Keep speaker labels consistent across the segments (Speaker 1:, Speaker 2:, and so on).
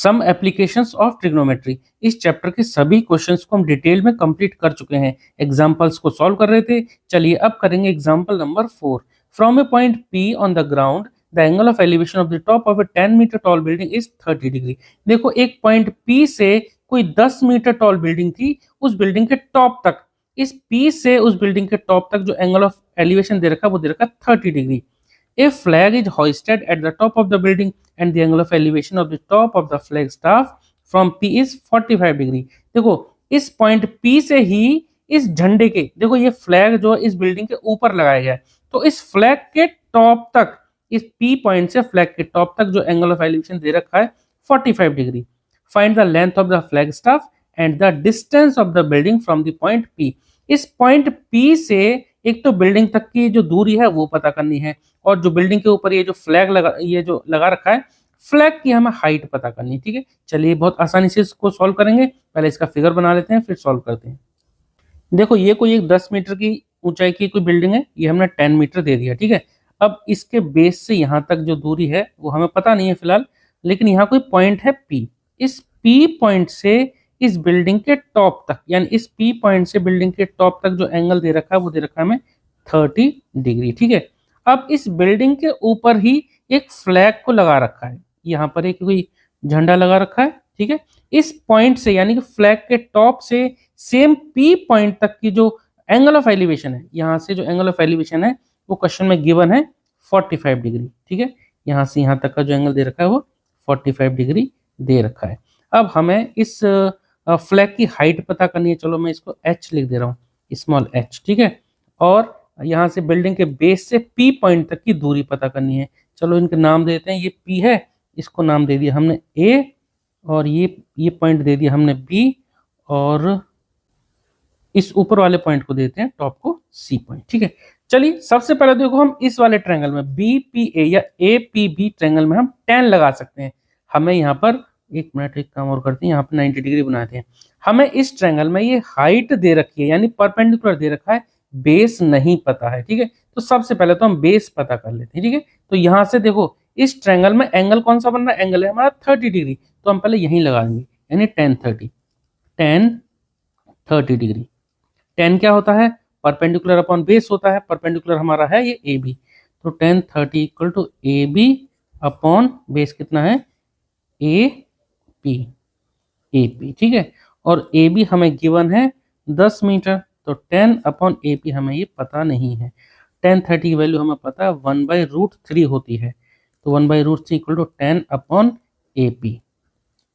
Speaker 1: Some applications of trigonometry. इस chapter के सभी क्वेश्चंस को हम डिटेल में कंप्लीट कर चुके हैं, एग्जांपल्स को सॉल्व कर रहे थे। चलिए अब करेंगे example number 4। From a point P on the ground the angle of elevation of the top of a 10 metre tall building is 30 degree. देखो एक पॉइंट P से कोई 10 मीटर टॉल बिल्डिंग थी, उस बिल्डिंग के टॉप तक, इस P से उस बिल्डिंग के टॉप तक जो एंगल ऑफ एलिवेशन दे रखा है वो दे रखा है 30 degree. A flag is hoisted at the top of the building and the angle of elevation of the top of the flag staff from P is 45 degree. देखो इस point P से ही इस झंडे के, देखो ये फ्लैग जो इस बिल्डिंग के ऊपर लगाया गया है, तो इस फ्लैग के टॉप तक, इस P पॉइंट से फ्लैग के टॉप तक जो एंगल ऑफ एलिवेशन दे रखा है 45 degree. Find the length of the flag staff and the distance of the building from the point P। इस पॉइंट P से एक तो बिल्डिंग तक की जो दूरी है वो पता करनी है, और जो बिल्डिंग के ऊपर ये जो फ्लैग लगा, ये जो लगा रखा है फ्लैग की हमें हाइट पता करनी है। ठीक है, चलिए बहुत आसानी से इसको सॉल्व करेंगे। पहले इसका फिगर बना लेते हैं फिर सॉल्व करते हैं। देखो ये कोई एक 10 मीटर की ऊंचाई की कोई बिल्डिंग है, ये हमने 10 मीटर दे दिया। ठीक है, अब इसके बेस से यहाँ तक जो दूरी है वो हमें पता नहीं है फिलहाल, लेकिन यहाँ कोई पॉइंट है P। इस P पॉइंट से इस बिल्डिंग के टॉप तक, यानी इस P पॉइंट से बिल्डिंग के टॉप तक जो एंगल दे रखा है वो दे रखा है हमें 30 डिग्री। ठीक है, अब इस बिल्डिंग के ऊपर ही एक फ्लैग को लगा रखा है, यहाँ पर एक कोई झंडा लगा रखा है। ठीक है, इस पॉइंट से यानी कि फ्लैग के टॉप से सेम P पॉइंट तक की जो एंगल ऑफ एलिवेशन है, यहाँ से जो एंगल ऑफ एलिवेशन है वो क्वेश्चन में गिवन है 45 डिग्री। ठीक है, यहाँ से यहाँ तक का जो एंगल दे रखा है वो 45 डिग्री दे रखा है। अब हमें इस फ्लैग की हाइट पता करनी है। चलो मैं इसको H लिख दे रहा हूँ, स्मॉल h। ठीक है, और यहाँ से बिल्डिंग के बेस से P पॉइंट तक की दूरी पता करनी है। चलो इनके नाम देते हैं, ये P है, इसको नाम दे दिया हमने A, और ये पॉइंट दे दिया हमने B, और इस ऊपर वाले पॉइंट को देते हैं टॉप को C पॉइंट। ठीक है, चलिए सबसे पहले देखो हम इस वाले ट्रायंगल में BPA या APB ट्रायंगल में हम 10 लगा सकते हैं। हमें यहाँ पर एक मिनट, एक काम और करते हैं, यहाँ पर 90 डिग्री बनाते हैं। हमें इस ट्रायंगल में ये हाइट दे रखी है यानी परपेंडिकुलर दे रखा है, बेस नहीं पता है। ठीक है, तो सबसे पहले तो हम बेस पता कर लेते हैं। ठीक है, तो यहाँ से देखो इस ट्रायंगल में एंगल कौन सा बन रहा है, एंगल है हमारा 30 डिग्री, तो हम पहले यहीं लगा देंगे, यानी 10 डिग्री। 10 क्या होता है, परपेंडिकुलर अपॉन बेस होता है, परपेंडिकुलर हमारा है ये AB, तो 10 30 equal to AB upon base कितना है AP। ठीक है, और AB हमें गिवन है 10 मीटर, तो 10 अपॉन AP हमें ये पता नहीं है। 10 30 की वैल्यू हमें पता है 1/√3 होती है, तो 1/√3 equal to 10 upon AP।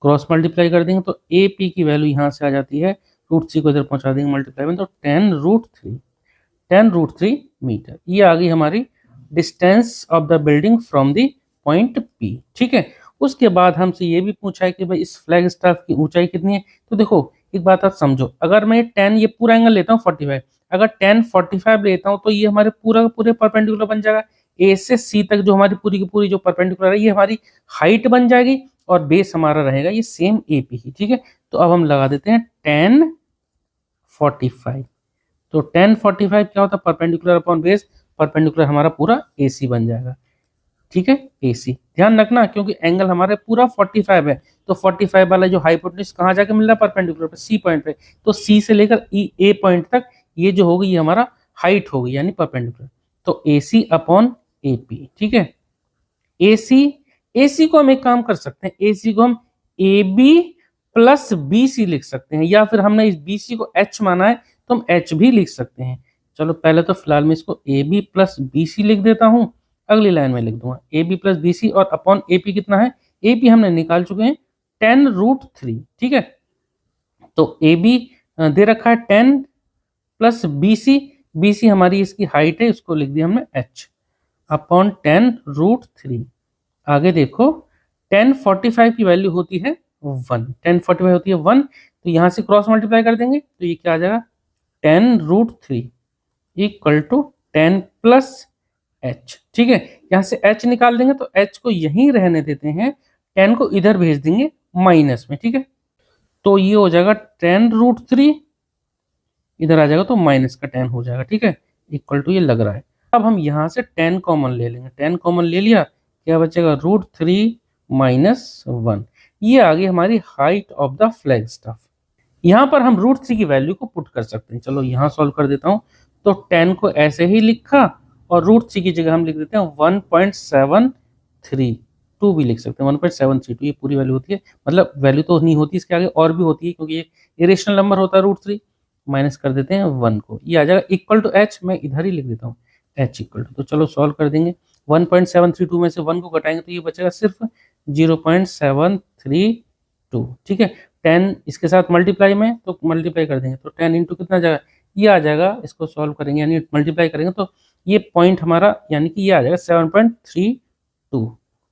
Speaker 1: Cross multiply कर देंगे तो AP की वैल्यू यहाँ से आ जाती है, √3 को इधर पहुंचा देंगे मल्टीप्लाई में, तो 10√3 मीटर। ये आ गई हमारी distance of the building from the point P। ठीक है, उसके बाद हमसे ये भी पूछा है कि भाई इस फ्लैग स्टाफ की ऊंचाई कितनी है। तो देखो एक बात आप समझो, अगर मैं 10 ये पूरा एंगल लेता हूँ 45, अगर 10 45 लेता हूँ तो ये हमारे पूरे परपेंडिकुलर बन जाएगा। A से C तक जो हमारी पूरी की पूरी जो परपेंडिकुलर है ये हमारी हाइट बन जाएगी, और बेस हमारा रहेगा ये सेम AP ही। ठीक है, तो अब हम लगा देते हैं 10 45। तो 10 45 क्या होता है, परपेंडिकुलर अपॉन बेस, परपेंडिकुलर हमारा पूरा AC बन जाएगा। ठीक है, AC ध्यान रखना, क्योंकि एंगल हमारे पूरा 45 है, तो 45 वाला जो हाइपोटेन्यूज कहाँ जाके मिल रहा है, परपेंडिकुलर पे C पॉइंट पे, तो C से लेकर A पॉइंट तक ये जो होगी ये हमारा हाइट होगी यानी परपेंडिकुलर, तो AC अपॉन AP। ठीक है, AC को हम एक काम कर सकते हैं, AC को हम AB प्लस BC लिख सकते हैं, या फिर हमने इस BC को H माना है तो हम H भी लिख सकते हैं। चलो पहले तो फिलहाल मैं इसको AB प्लस BC लिख देता हूँ, अगली लाइन में लिख दूंगा AB प्लस BC, और अपॉन AP कितना है, AP हमने निकाल चुके हैं 10√3। ठीक है, तो AB दे रखा है 10 प्लस BC हमारी इसकी हाइट है, इसको लिख दिया हमने H अपॉन 10√3। आगे देखो 10 45 की वैल्यू होती है 1, 10 45 होती है 1, तो यहाँ से क्रॉस मल्टीप्लाई कर देंगे तो ये क्या आ जाएगा 10√3 इक्वल टू 10 प्लस H। ठीक है, यहाँ से H निकाल देंगे तो H को यहीं रहने देते हैं, 10 को इधर भेज देंगे माइनस में। ठीक है, तो ये हो जाएगा 10√3, इधर आ जाएगा तो माइनस का 10 हो जाएगा। ठीक है, इक्वल टू ये लग रहा है। अब हम यहाँ से 10 कॉमन ले लेंगे, 10 कॉमन ले लिया, क्या बचेगा √3 - 1। ये आ गई हमारी height of the flag staff. यहाँ पर हम √3 की वैल्यू को पुट कर सकते हैं। चलो यहाँ सॉल्व कर देता हूँ। तो 10 को ऐसे ही लिखा और √3 की जगह हम लिख देते हैं 1.732 भी लिख सकते हैं। 1.732 ये पूरी वैल्यू होती है, मतलब वैल्यू तो नहीं होती, इसके आगे और भी होती है क्योंकि ये इरेशनल नंबर होता है √3। माइनस कर देते हैं 1 को, ये आ जाएगा इक्वल टू h। मैं इधर ही लिख देता हूँ h इक्वल टू। तो चलो सॉल्व कर देंगे। 1.732 में से 1 को घटाएंगे तो ये बचेगा सिर्फ 0.732। ठीक है, 10 इसके साथ मल्टीप्लाई में, तो मल्टीप्लाई कर देंगे तो 10 इंटू कितना जाएगा, ये आ जाएगा। इसको सॉल्व करेंगे यानी मल्टीप्लाई करेंगे तो ये पॉइंट हमारा यानी कि ये आ जाएगा 7.32।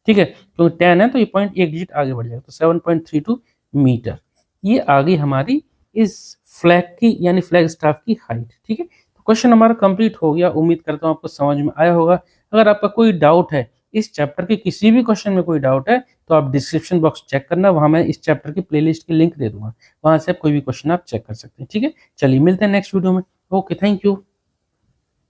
Speaker 1: ठीक है, क्योंकि 10 है तो ये पॉइंट एक डिजिट आगे बढ़ जाएगा, तो 7.32 मीटर। ये आ गई हमारी इस फ्लैग की यानी फ्लैग स्टाफ की हाइट। ठीक है, तो क्वेश्चन हमारा कंप्लीट हो गया। उम्मीद करता हूँ आपको समझ में आया होगा। अगर आपका कोई डाउट है, इस चैप्टर के किसी भी क्वेश्चन में कोई डाउट है, तो आप डिस्क्रिप्शन बॉक्स चेक करना, वहां मैं इस चैप्टर की प्लेलिस्ट की लिंक दे दूंगा, वहां से आप कोई भी क्वेश्चन आप चेक कर सकते हैं। ठीक है, चलिए मिलते हैं नेक्स्ट वीडियो में। Okay, thank you.